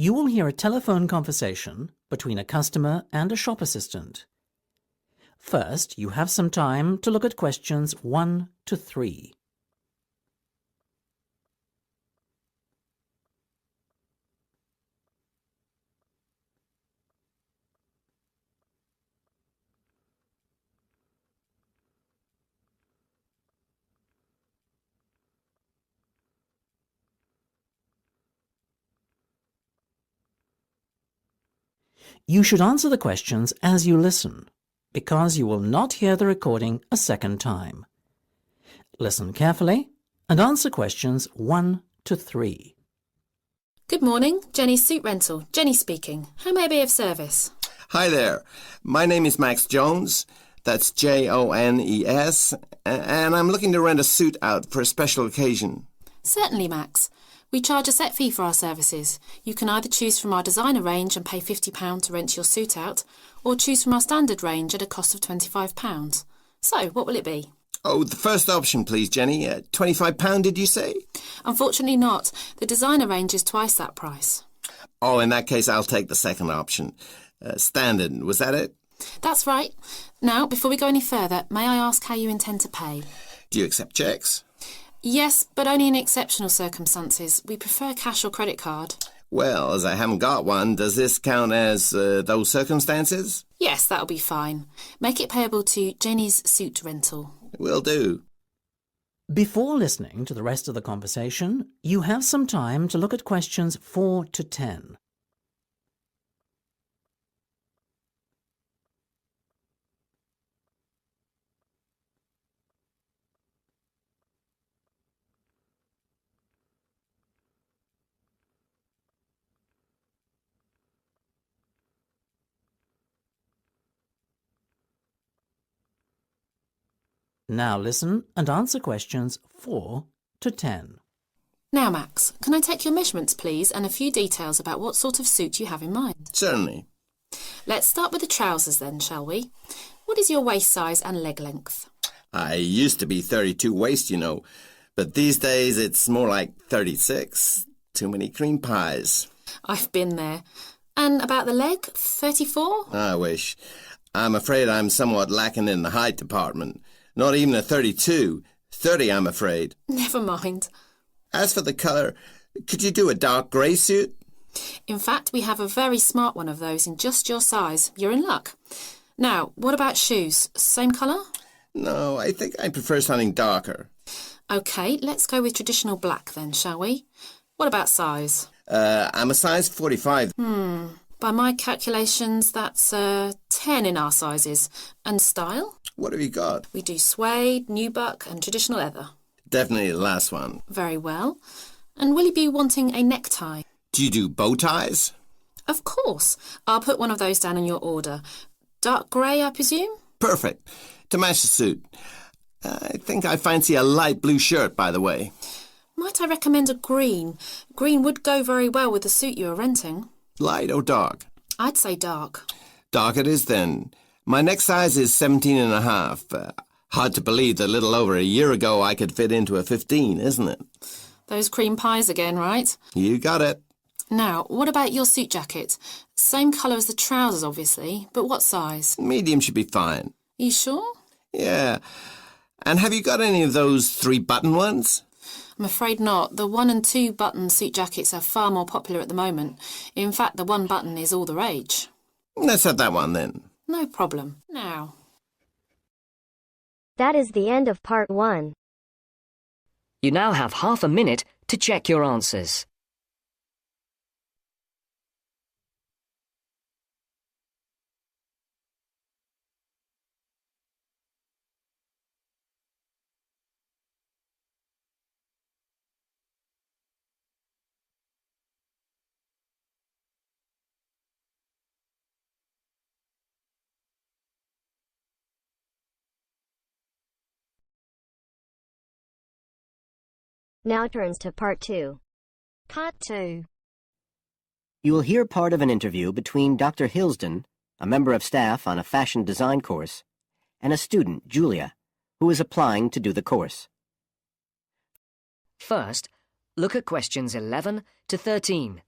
You will hear a telephone conversation between a customer and a shop assistant. First, you have some time to look at questions 1 to 3. You should answer the questions as you listen, because you will not hear the recording a second time. Listen carefully and answer questions 1 to 3. Good morning, Jenny's Suit Rental. Jenny speaking. How may I be of service? Hi there. My name is Max Jones. That's Jones, and I'm looking to rent a suit out for a special occasion. Certainly, Max. We charge a set fee for our services. You can either choose from our designer range and pay £50 to rent your suit out, or choose from our standard range at a cost of £25. So, what will it be? Oh, the first option, please, Jenny. £25, did you say? Unfortunately not. The designer range is twice that price. Oh, in that case, I'll take the second option. Standard, was that it? That's right. Now, before we go any further, may I ask how you intend to pay? Do you accept cheques? Yes, but only in exceptional circumstances. We prefer cash or credit card. Well, as I haven't got one, does this count as those circumstances? Yes, that'll be fine. Make it payable to Jenny's Suit Rental. Will do. Before listening to the rest of the conversation, you have some time to look at questions 4 to 10. Now listen and answer questions 4 to 10. Now, Max, can I take your measurements, please, and a few details about what sort of suit you have in mind? Certainly. Let's start with the trousers then, shall we? What is your waist size and leg length? I used to be 32 waist, you know, but these days it's more like 36. Too many cream pies. I've been there. And about the leg, 34? I wish. I'm afraid I'm somewhat lacking in the height department. Not even a 32. 30, I'm afraid. Never mind. As for the colour, could you do a dark grey suit? In fact, we have a very smart one of those in just your size. You're in luck. Now, what about shoes? Same colour? No, I think I prefer something darker. OK, let's go with traditional black then, shall we? What about size? I'm a size 45. By my calculations, that's 10 in our sizes. And style? What have you got? We do suede, nubuck and traditional leather. Definitely the last one. Very well. And will you be wanting a necktie? Do you do bow ties? Of course. I'll put one of those down in your order. Dark grey, I presume? Perfect. To match the suit. I think I fancy a light blue shirt, by the way. Might I recommend a green? Green would go very well with the suit you are renting. Light or dark? I'd say dark. Dark it is then. My neck size is 17 and a half. Hard to believe that a little over a year ago I could fit into a 15, isn't it? Those cream pies again, right? You got it. Now, what about your suit jacket? Same colour as the trousers, obviously, but what size? Medium should be fine. You sure? Yeah. And have you got any of those 3-button ones? I'm afraid not. The 1 and 2 button suit jackets are far more popular at the moment. In fact, the 1 button is all the rage. Let's have that one then. No problem. Now. That is the end of part 1. You now have half a minute to check your answers. Now turns to part 2. Part 2. You will hear part of an interview between Dr. Hilsden, a member of staff on a fashion design course, and a student, Julia, who is applying to do the course. First, look at questions 11 to 13.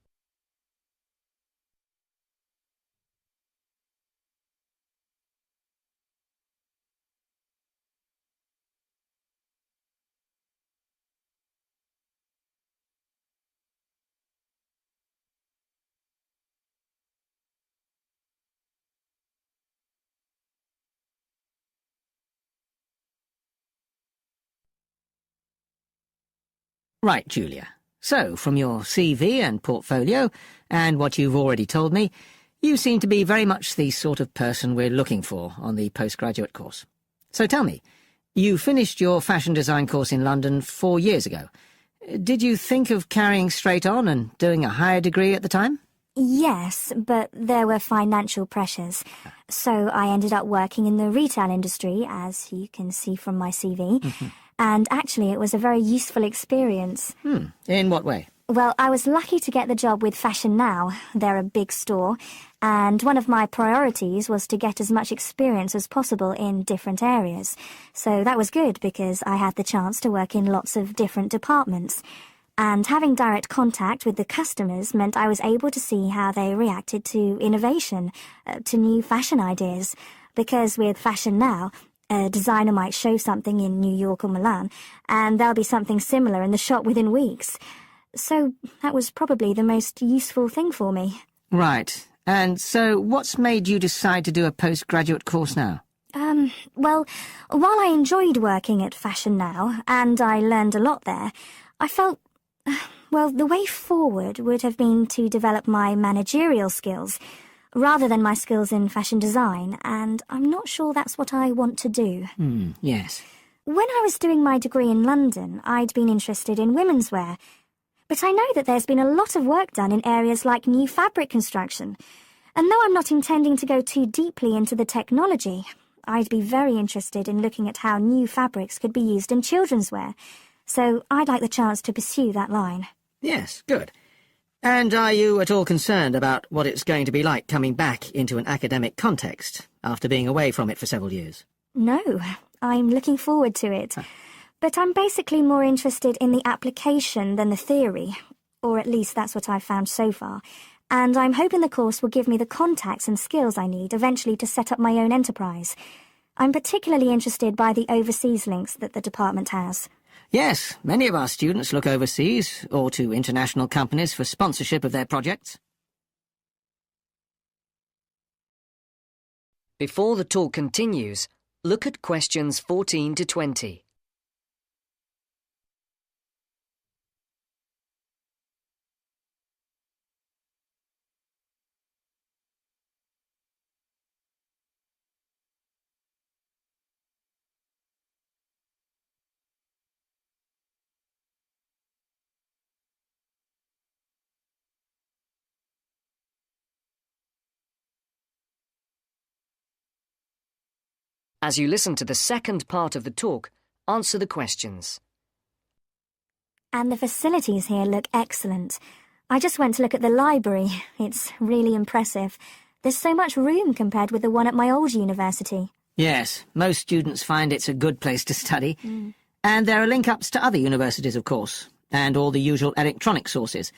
Right, Julia. So, from your CV and portfolio, and what you've already told me, you seem to be very much the sort of person we're looking for on the postgraduate course. So tell me, you finished your fashion design course in London 4 years ago. Did you think of carrying straight on and doing a higher degree at the time? Yes, but there were financial pressures. So I ended up working in the retail industry, as you can see from my CV. And actually, it was a very useful experience. In what way? Well, I was lucky to get the job with Fashion Now. They're a big store, and one of my priorities was to get as much experience as possible in different areas. So that was good because I had the chance to work in lots of different departments. And having direct contact with the customers meant I was able to see how they reacted to innovation, to new fashion ideas. Because with Fashion Now, a designer might show something in New York or Milan, and there'll be something similar in the shop within weeks. So that was probably the most useful thing for me. Right. And so what's made you decide to do a postgraduate course now? Well, while I enjoyed working at Fashion Now, and I learned a lot there, I felt, well, the way forward would have been to develop my managerial skills, rather than my skills in fashion design, and I'm not sure that's what I want to do. Yes. When I was doing my degree in London, I'd been interested in women's wear, but I know that there's been a lot of work done in areas like new fabric construction, and though I'm not intending to go too deeply into the technology, I'd be very interested in looking at how new fabrics could be used in children's wear, so I'd like the chance to pursue that line. Yes, good. And are you at all concerned about what it's going to be like coming back into an academic context after being away from it for several years? No, I'm looking forward to it. But I'm basically more interested in the application than the theory, or at least that's what I've found so far. And I'm hoping the course will give me the contacts and skills I need eventually to set up my own enterprise. I'm particularly interested by the overseas links that the department has. Yes, many of our students look overseas or to international companies for sponsorship of their projects. Before the talk continues, look at questions 14 to 20. As you listen to the second part of the talk, answer the questions. And the facilities here look excellent. I just went to look at the library. It's really impressive. There's so much room compared with the one at my old university. Yes, most students find it's a good place to study. And there are link-ups to other universities, of course, and all the usual electronic sources.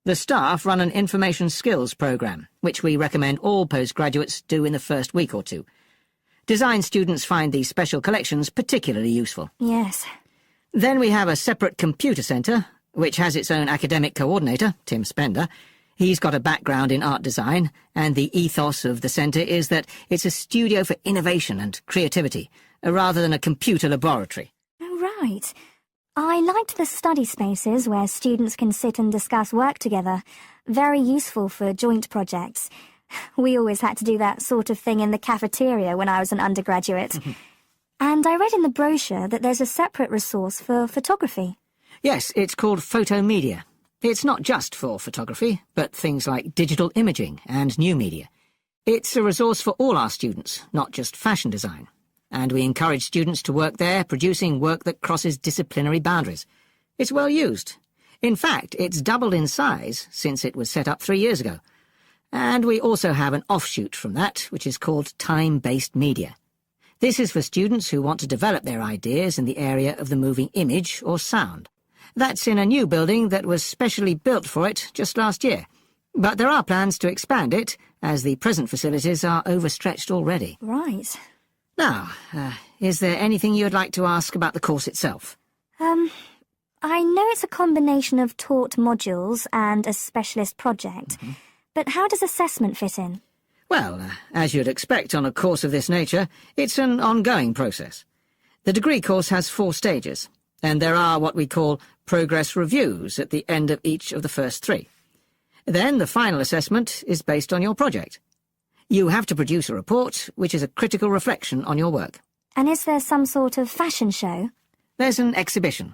The staff run an information skills programme, which we recommend all postgraduates do in the first week or two. Design students find these special collections particularly useful. Yes. Then we have a separate computer centre, which has its own academic coordinator, Tim Spender. He's got a background in art design, and the ethos of the centre is that it's a studio for innovation and creativity, rather than a computer laboratory. Oh, right. I liked the study spaces where students can sit and discuss work together. Very useful for joint projects. We always had to do that sort of thing in the cafeteria when I was an undergraduate. And I read in the brochure that there's a separate resource for photography. Yes, it's called Photomedia. It's not just for photography, but things like digital imaging and new media. It's a resource for all our students, not just fashion design. And we encourage students to work there, producing work that crosses disciplinary boundaries. It's well used. In fact, it's doubled in size since it was set up 3 years ago. And we also have an offshoot from that, which is called time-based media. This is for students who want to develop their ideas in the area of the moving image or sound. That's in a new building that was specially built for it just last year. But there are plans to expand it, as the present facilities are overstretched already. Right. Now, is there anything you'd like to ask about the course itself? I know it's a combination of taught modules and a specialist project. But how does assessment fit in? Well, as you'd expect on a course of this nature, it's an ongoing process. The degree course has 4 stages, and there are what we call progress reviews at the end of each of the first 3. Then the final assessment is based on your project. You have to produce a report which is a critical reflection on your work. And is there some sort of fashion show? There's an exhibition.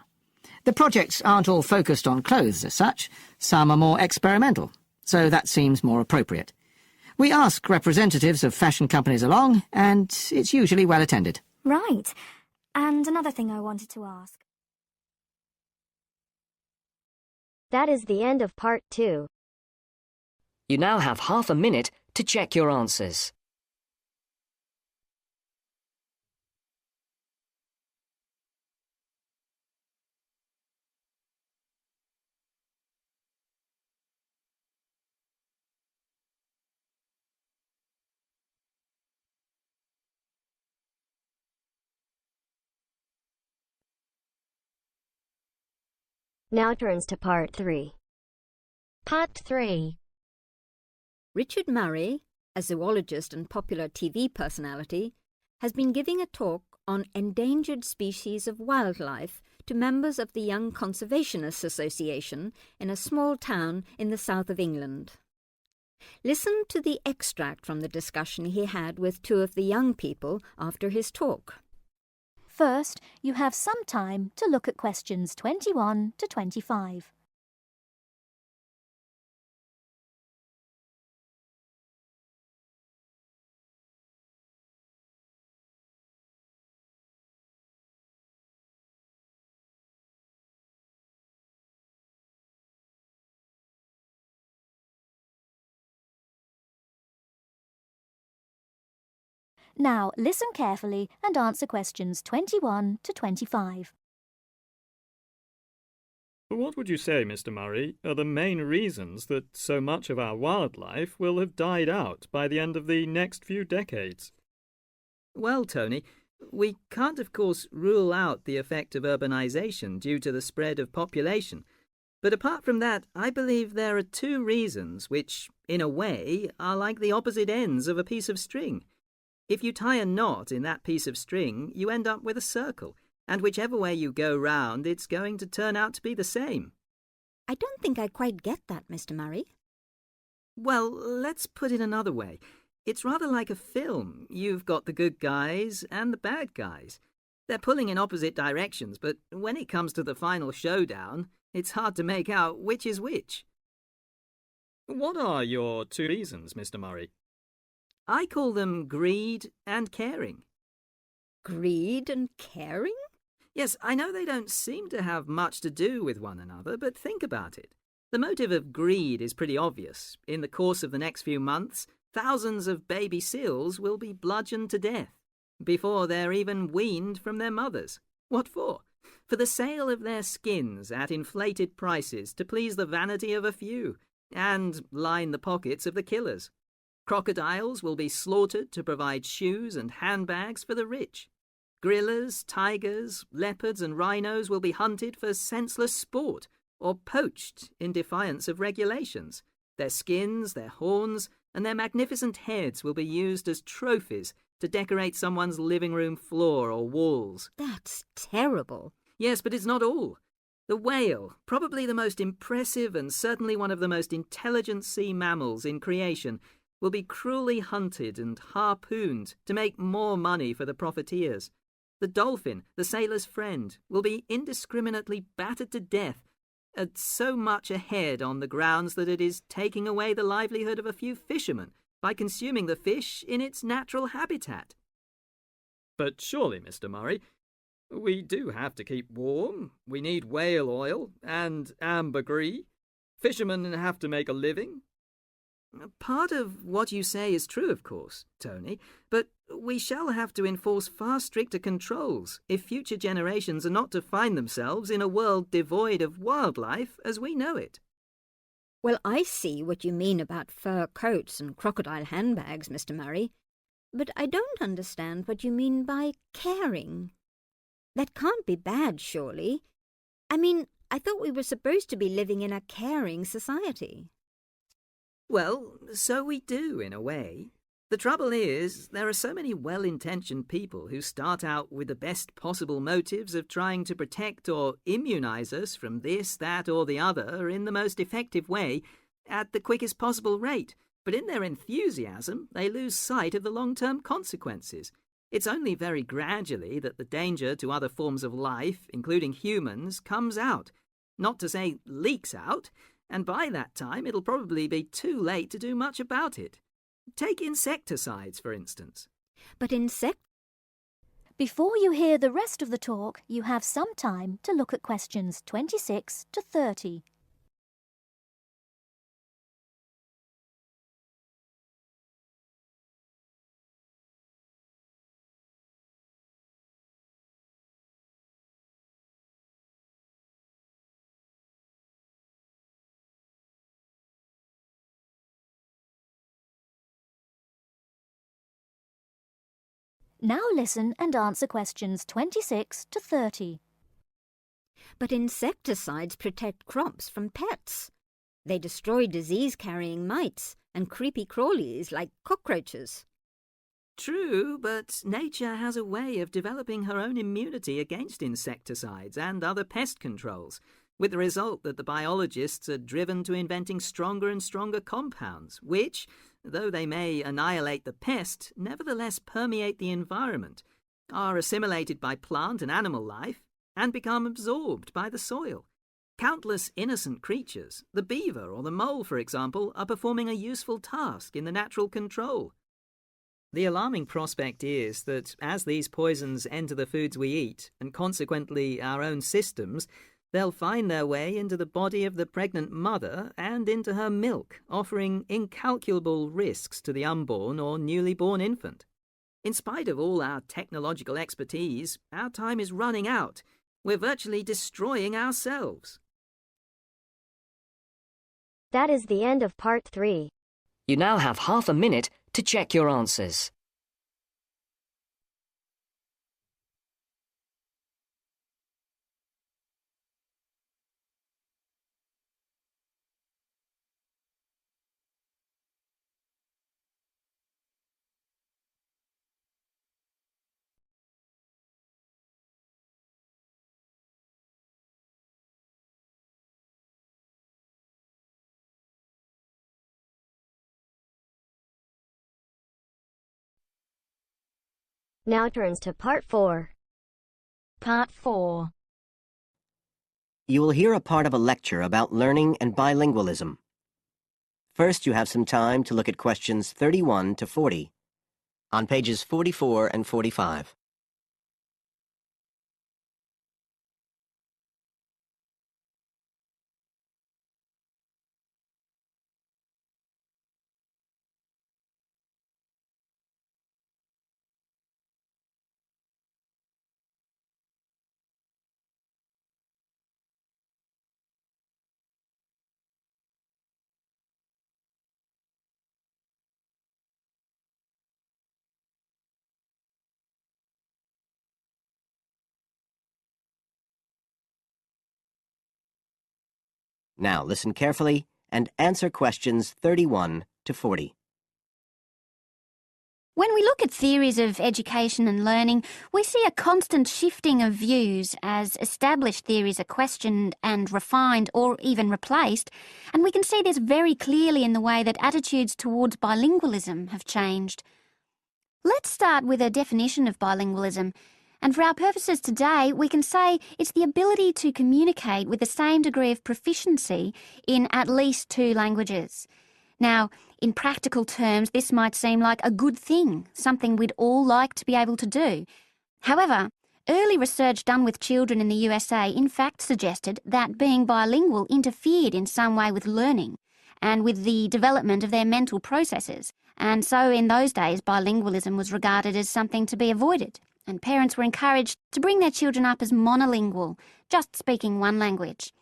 The projects aren't all focused on clothes as such. Some are more experimental, so that seems more appropriate. We ask representatives of fashion companies along, and it's usually well attended. Right. And another thing I wanted to ask. That is the end of part 2. You now have half a minute to check your answers. Now turns to part 3. Part 3. Richard Murray, a zoologist and popular TV personality, has been giving a talk on endangered species of wildlife to members of the Young Conservationists Association in a small town in the south of England. Listen to the extract from the discussion he had with 2 of the young people after his talk. First, you have some time to look at questions 21 to 25. Now, listen carefully and answer questions 21 to 25. What would you say, Mr. Murray, are the main reasons that so much of our wildlife will have died out by the end of the next few decades? Well, Tony, we can't of course rule out the effect of urbanisation due to the spread of population. But apart from that, I believe there are 2 reasons which, in a way, are like the opposite ends of a piece of string. If you tie a knot in that piece of string, you end up with a circle, and whichever way you go round, it's going to turn out to be the same. I don't think I quite get that, Mr. Murray. Well, let's put it another way. It's rather like a film. You've got the good guys and the bad guys. They're pulling in opposite directions, but when it comes to the final showdown, it's hard to make out which is which. What are your 2 reasons, Mr. Murray? I call them greed and caring. Greed and caring? Yes, I know they don't seem to have much to do with one another, but think about it. The motive of greed is pretty obvious. In the course of the next few months, thousands of baby seals will be bludgeoned to death before they're even weaned from their mothers. What for? For the sale of their skins at inflated prices to please the vanity of a few and line the pockets of the killers. Crocodiles will be slaughtered to provide shoes and handbags for the rich. Gorillas, tigers, leopards and rhinos will be hunted for senseless sport or poached in defiance of regulations. Their skins, their horns and their magnificent heads will be used as trophies to decorate someone's living room floor or walls. That's terrible. Yes, but it's not all. The whale, probably the most impressive and certainly one of the most intelligent sea mammals in creation, will be cruelly hunted and harpooned to make more money for the profiteers. The dolphin, the sailor's friend, will be indiscriminately battered to death at so much a head on the grounds that it is taking away the livelihood of a few fishermen by consuming the fish in its natural habitat. But surely, Mr. Murray, we do have to keep warm. We need whale oil and ambergris. Fishermen have to make a living. Part of what you say is true, of course, Tony, but we shall have to enforce far stricter controls if future generations are not to find themselves in a world devoid of wildlife as we know it. Well, I see what you mean about fur coats and crocodile handbags, Mr. Murray, but I don't understand what you mean by caring. That can't be bad, surely. I mean, I thought we were supposed to be living in a caring society. Well, so we do, in a way. The trouble is, there are so many well-intentioned people who start out with the best possible motives of trying to protect or immunize us from this, that, or the other in the most effective way at the quickest possible rate. But in their enthusiasm, they lose sight of the long-term consequences. It's only very gradually that the danger to other forms of life, including humans, comes out. Not to say leaks out, and by that time it'll probably be too late to do much about it. Take insecticides, for instance. But Before you hear the rest of the talk, you have some time to look at questions 26 to 30. Now listen and answer questions 26 to 30. But insecticides protect crops from pests. They destroy disease-carrying mites and creepy crawlies like cockroaches. True, but nature has a way of developing her own immunity against insecticides and other pest controls, with the result that the biologists are driven to inventing stronger and stronger compounds, which, though they may annihilate the pest, nevertheless permeate the environment, are assimilated by plant and animal life, and become absorbed by the soil. Countless innocent creatures, the beaver or the mole, for example, are performing a useful task in the natural control. The alarming prospect is that as these poisons enter the foods we eat, and consequently our own systems, they'll find their way into the body of the pregnant mother and into her milk, offering incalculable risks to the unborn or newly born infant. In spite of all our technological expertise, our time is running out. We're virtually destroying ourselves. That is the end of part 3. You now have half a minute to check your answers. Now turns to part 4. Part 4. You will hear a part of a lecture about learning and bilingualism. First, you have some time to look at questions 31 to 40 on pages 44 and 45. Now listen carefully and answer questions 31 to 40. When we look at theories of education and learning, we see a constant shifting of views as established theories are questioned and refined or even replaced, and we can see this very clearly in the way that attitudes towards bilingualism have changed. Let's start with a definition of bilingualism, and for our purposes today, we can say it's the ability to communicate with the same degree of proficiency in at least 2 languages. Now, in practical terms, this might seem like a good thing, something we'd all like to be able to do. However, early research done with children in the USA in fact suggested that being bilingual interfered in some way with learning and with the development of their mental processes. And so in those days, bilingualism was regarded as something to be avoided, and parents were encouraged to bring their children up as monolingual, just speaking one language.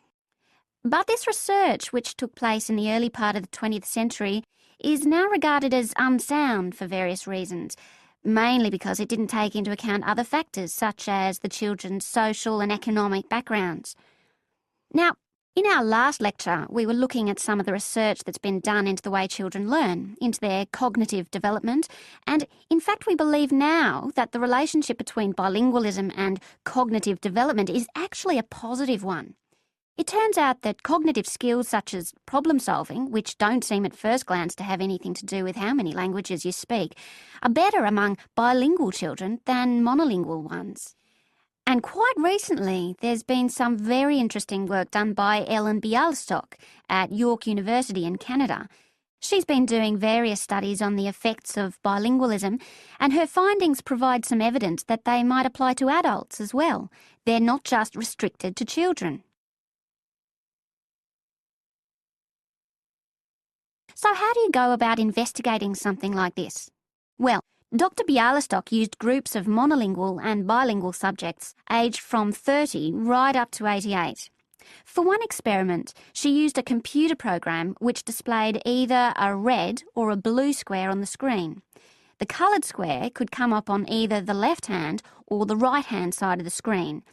But this research, which took place in the early part of the 20th century, is now regarded as unsound for various reasons, mainly because it didn't take into account other factors such as the children's social and economic backgrounds. Now, In our last lecture, we were looking at some of the research that's been done into the way children learn, into their cognitive development, and in fact we believe now that the relationship between bilingualism and cognitive development is actually a positive one. It turns out that cognitive skills such as problem solving, which don't seem at first glance to have anything to do with how many languages you speak, are better among bilingual children than monolingual ones. And quite recently, there's been some very interesting work done by Ellen Bialystok at York University in Canada. She's been doing various studies on the effects of bilingualism, and her findings provide some evidence that they might apply to adults as well. They're not just restricted to children. So how do you go about investigating something like this? Well, Dr. Bialystok used groups of monolingual and bilingual subjects aged from 30 right up to 88. For one experiment, she used a computer program which displayed either a red or a blue square on the screen. The coloured square could come up on either the left-hand or the right-hand side of the screen.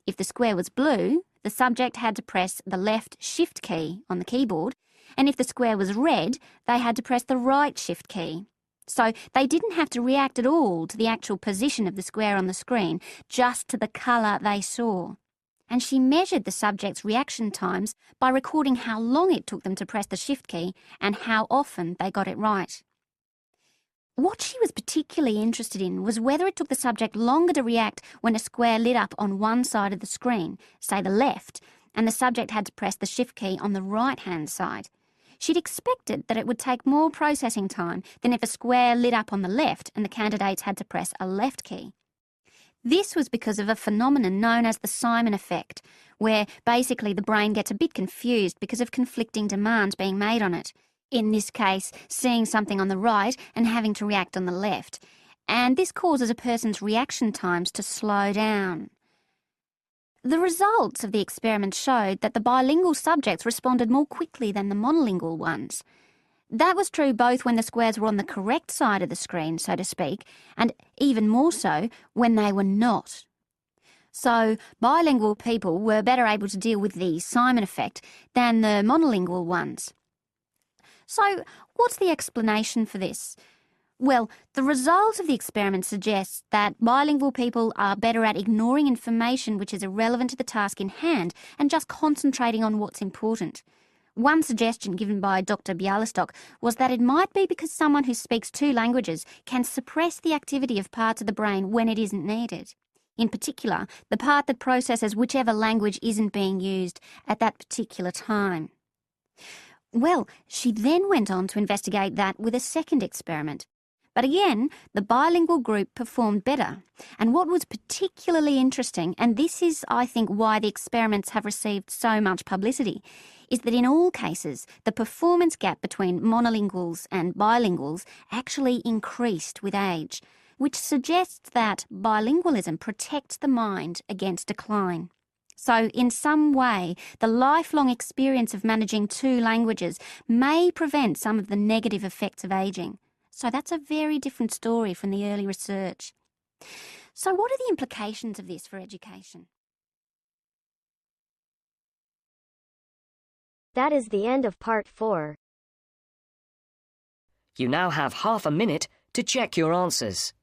If the square was blue, the subject had to press the left Shift key on the keyboard, and if the square was red, they had to press the right Shift key. So they didn't have to react at all to the actual position of the square on the screen, just to the colour they saw. And she measured the subjects' reaction times by recording how long it took them to press the Shift key and how often they got it right. What she was particularly interested in was whether it took the subject longer to react when a square lit up on one side of the screen, say the left, and the subject had to press the Shift key on the right-hand side. She'd expected that it would take more processing time than if a square lit up on the left and the candidates had to press a left key. This was because of a phenomenon known as the Simon effect, where basically the brain gets a bit confused because of conflicting demands being made on it. In this case, seeing something on the right and having to react on the left. And this causes a person's reaction times to slow down. The results of the experiment showed that the bilingual subjects responded more quickly than the monolingual ones. That was true both when the squares were on the correct side of the screen, so to speak, and even more so when they were not. So bilingual people were better able to deal with the Simon effect than the monolingual ones. So what's the explanation for this? Well, the result of the experiment suggests that bilingual people are better at ignoring information which is irrelevant to the task in hand and just concentrating on what's important. One suggestion given by Dr. Bialystok was that it might be because someone who speaks two languages can suppress the activity of parts of the brain when it isn't needed. In particular, the part that processes whichever language isn't being used at that particular time. Well, she then went on to investigate that with a second experiment. But again, the bilingual group performed better. And what was particularly interesting, and this is, I think, why the experiments have received so much publicity, is that in all cases, the performance gap between monolinguals and bilinguals actually increased with age, which suggests that bilingualism protects the mind against decline. So in some way, the lifelong experience of managing two languages may prevent some of the negative effects of ageing. So that's a very different story from the early research. So what are the implications of this for education? That is the end of part 4. You now have half a minute to check your answers.